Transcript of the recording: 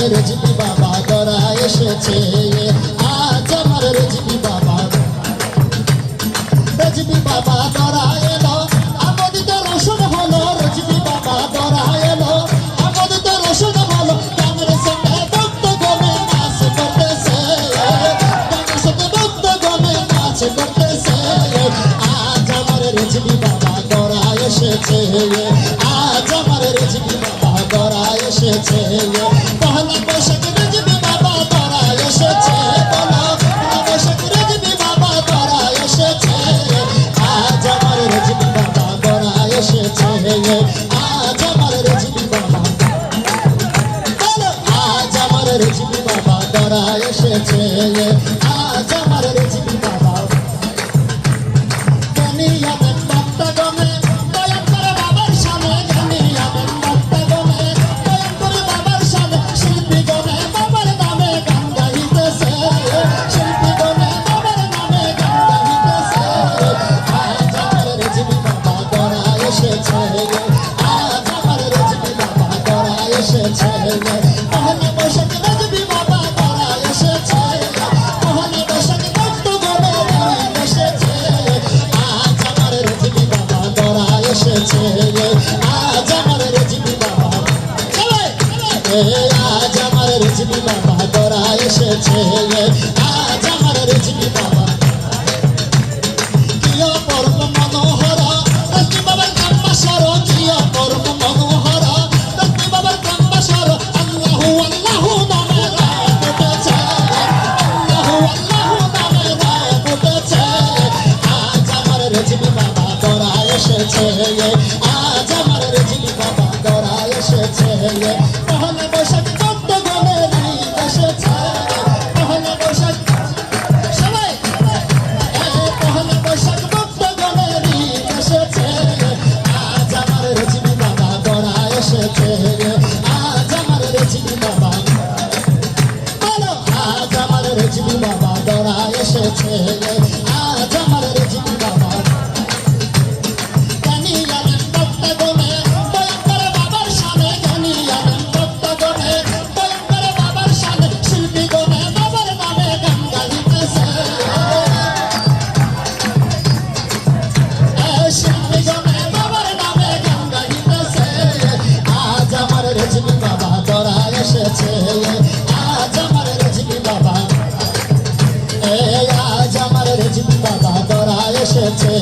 রেজবি বাবা দরা এসেছে আজ আমার রেজবি বাবা দরা এলো আমোদিত রোশন হলো রেজবি বাবা দরা এলো আমোদিত রোশন হলো গানের সঙ্গে ভক্ত গমে নাচ করতেছে গানের সঙ্গে ভক্ত গমে নাচ করতেছে আজ আমার রেজবি বাবা দরা এসেছে আজ আমার রেজবি বাবা দরা এসেছে পহলা বৈশাখ রেজবি বাবা দরা এসেছে বলো পহলা বৈশাখ রেজবি বাবা দরা এসেছে আজ আমার রেজবি বাবা দরা এসেছে আজ আমার রেজবি বাবা বলো আজ আমার রেজবি বাবা দরা এসেছে আজ আমার রেজবি বাবা গানিয়া দেন ভক্ত গমে দয়া করে বাবার সামনে গানিয়া দেন ভক্ত গমে দয়া করে বাবার সামনে শিল্পী গমে বাবার নামে গান গাইতেছে শিল্পী গমে বাবার নামে গান গাইতেছে আজ আমার রেজবি বাবা দরা এসেছে আজ আমার রেজবি বাবা দরা এসেছে পহলা বৈশাখ রেজবি বাবা দরা এসেছে পহলা বৈশাখ ভক্ত গমে এসেছে আজ আমার রেজবি বাবা দরা এসেছে আজ আমার রেজবি বাবা আজ আমার রেজবি বাবা দরা এসেছে আজ আমার রেজবি বাবা প্রিয় পরম মনোহর রেজবি বাবার কাম্বাসর প্রিয় পরম মনোহর রেজবি বাবার কাম্বাসর আল্লাহু আল্লাহু নামে রাত উঠেছে আল্লাহু আল্লাহু নামে রাত উঠেছে আজ আমার রেজবি বাবা দরা এসেছে আজ আমার রেজবি বাবা দরা এসেছে পহলা বৈশাখ ভক্ত গমে এসেছে পহলা বৈশাখ সবাই পহলা বৈশাখ ভক্ত গমে এসেছে আজ আমার রেজবি বাবা দরা এসেছে আজ আমার রেজবি বাবা বলো আজ আমার রেজবি বাবা দরা এসেছে আজ আমার রেজবি বাবা গানিয়া দেন ভক্ত গমে দয়া করে বাবার সামনে গানিয়া দেন ভক্ত গমে দয়া করে বাবার সামনে শিল্পী গমে বাবার নামে গান গাইতেছে শিল্পী গমে বাবার নামে গান গাইতেছে আজ আমার রেজবি বাবা দরা এসেছে আজ আমার রেজবি বাবা আজ আমার রেজবি বাবা দরা এসেছে